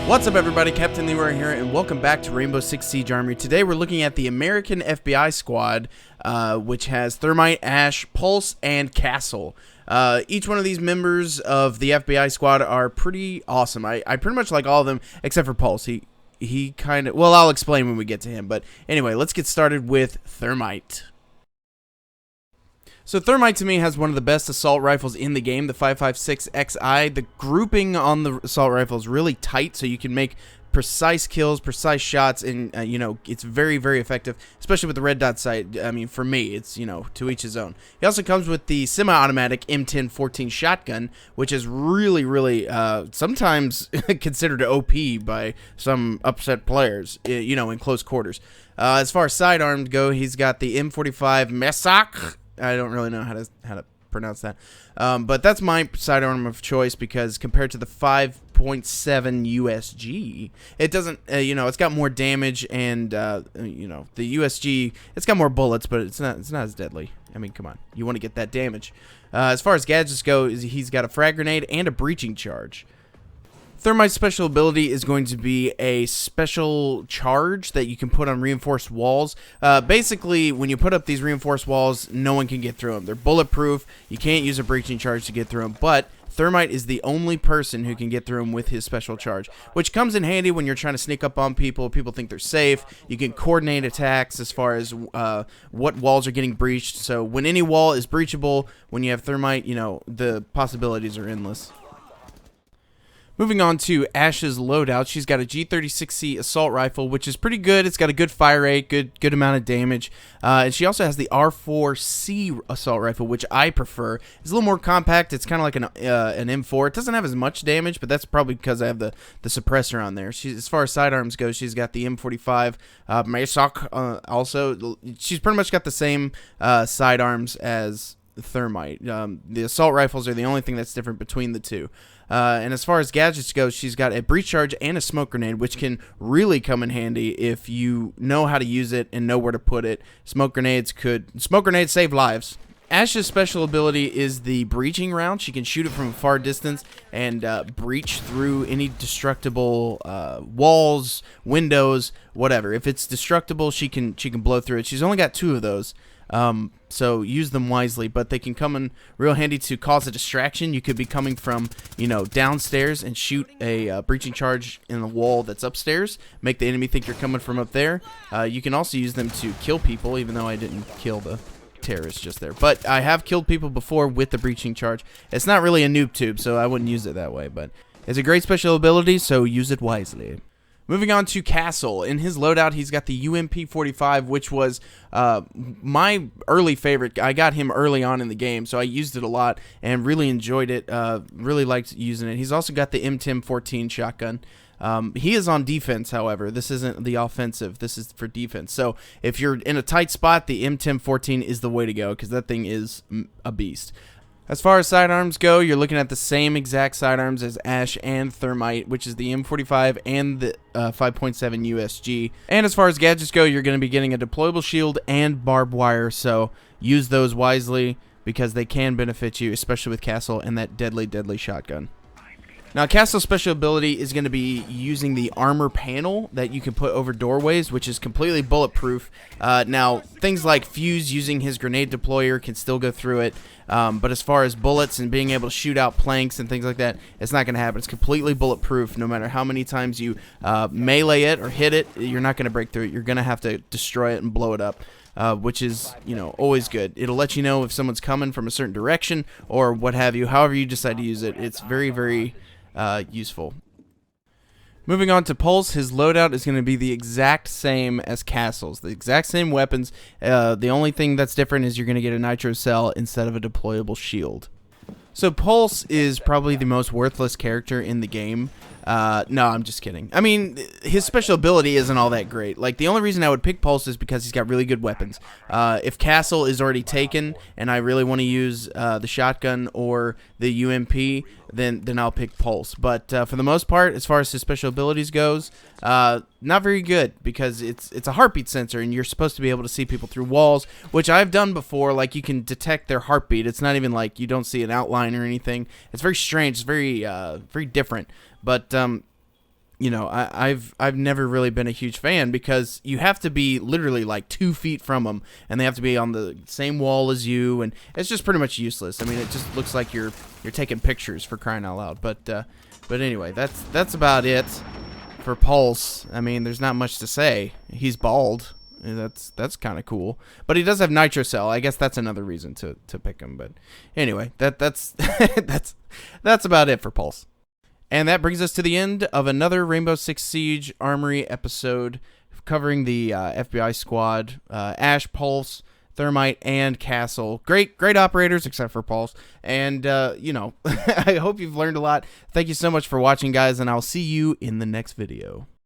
What's up, everybody? Captain Leroy here, and welcome back to Rainbow Six Siege Armory. Today we're looking at the American FBI squad, which has Thermite, Ash, Pulse, and Castle. Each one of these members of the FBI squad are pretty awesome. I pretty much like all of them, except for Pulse. He kind of... Well, I'll explain when we get to him. But anyway, let's get started with Thermite. So Thermite to me has one of the best assault rifles in the game, the 5.56 XI. The grouping on the assault rifle is really tight, so you can make precise kills, precise shots, and it's very, very effective, especially with the red dot sight. I mean, for me, it's, to each his own. He also comes with the semi-automatic M1014 shotgun, which is really, really sometimes considered OP by some upset players, in close quarters. As far as sidearms go, he's got the M45 Mesak. I don't really know how to pronounce that, but that's my sidearm of choice because compared to the 5.7 USG, it doesn't, it's got more damage and the USG, it's got more bullets, but it's not as deadly. I mean, come on, you want to get that damage. As far as gadgets go, he's got a frag grenade and a breaching charge. Thermite's special ability is going to be a special charge that you can put on reinforced walls. Basically, when you put up these reinforced walls, no one can get through them. They're bulletproof. You can't use a breaching charge to get through them, but Thermite is the only person who can get through them with his special charge, which comes in handy when you're trying to sneak up on people. People think they're safe. You can coordinate attacks as far as what walls are getting breached. So when any wall is breachable, when you have Thermite, the possibilities are endless. Moving on to Ash's loadout, she's got a G36C assault rifle, which is pretty good. It's got a good fire rate, good amount of damage. And she also has the R4C assault rifle, which I prefer. It's a little more compact. It's kind of like an M4. It doesn't have as much damage, but that's probably because I have the suppressor on there. As far as sidearms go, she's got the M45 Mesak. Also, she's pretty much got the same sidearms as Thermite. The assault rifles are the only thing that's different between the two. And as far as gadgets go, she's got a breach charge and a smoke grenade, which can really come in handy if you know how to use it and know where to put it. Smoke grenades save lives. Ash's special ability is the breaching round. She can shoot it from a far distance and breach through any destructible walls, windows, whatever. If it's destructible, she can blow through it. She's only got 2 of those. So use them wisely, but they can come in real handy to cause a distraction. You could be coming from, downstairs and shoot a breaching charge in the wall that's upstairs, make the enemy think you're coming from up there. You can also use them to kill people, even though I didn't kill the terrorist just there. But I have killed people before with the breaching charge. It's not really a noob tube, so I wouldn't use it that way, but it's a great special ability, so use it wisely. Moving on to Castle. In his loadout, he's got the UMP-45, which was my early favorite. I got him early on in the game, so I used it a lot and really enjoyed it. Really liked using it. He's also got the M1014 shotgun. He is on defense, however. This isn't the offensive. This is for defense. So if you're in a tight spot, the M1014 is the way to go because that thing is a beast. As far as sidearms go, you're looking at the same exact sidearms as Ash and Thermite, which is the M45 and the 5.7 USG. And as far as gadgets go, you're going to be getting a deployable shield and barbed wire, so use those wisely because they can benefit you, especially with Castle and that deadly, deadly shotgun. Now, Castle's special ability is going to be using the armor panel that you can put over doorways, which is completely bulletproof. Now, things like Fuse using his grenade deployer can still go through it, but as far as bullets and being able to shoot out planks and things like that, it's not going to happen. It's completely bulletproof. No matter how many times you melee it or hit it, you're not going to break through it. You're going to have to destroy it and blow it up. Which is, always good. It'll let you know if someone's coming from a certain direction or what have you. However you decide to use it, it's very, very useful. Moving on to Pulse, his loadout is going to be the exact same as Castle's. The exact same weapons. The only thing that's different is you're going to get a nitro cell instead of a deployable shield. So Pulse is probably the most worthless character in the game. No, I'm just kidding. I mean, his special ability isn't all that great. Like, the only reason I would pick Pulse is because he's got really good weapons. If Castle is already taken and I really want to use the shotgun or the UMP, then I'll pick Pulse. But for the most part, as far as his special abilities goes, not very good because it's a heartbeat sensor and you're supposed to be able to see people through walls, which I've done before. Like, you can detect their heartbeat. It's not even like you don't see an outline or anything. It's very strange. It's very very different. But you know, I've never really been a huge fan because you have to be literally like 2 feet from them, and they have to be on the same wall as you, and it's just pretty much useless. I mean, it just looks like you're taking pictures, for crying out loud. But anyway, that's about it for Pulse. I mean, there's not much to say. He's bald. That's kind of cool. But he does have Nitro Cell. I guess that's another reason to pick him. But anyway, that's that's about it for Pulse. And that brings us to the end of another Rainbow Six Siege Armory episode covering the FBI squad, Ash, Pulse, Thermite, and Castle. Great operators, except for Pulse. And, you know, I hope you've learned a lot. Thank you so much for watching, guys, and I'll see you in the next video.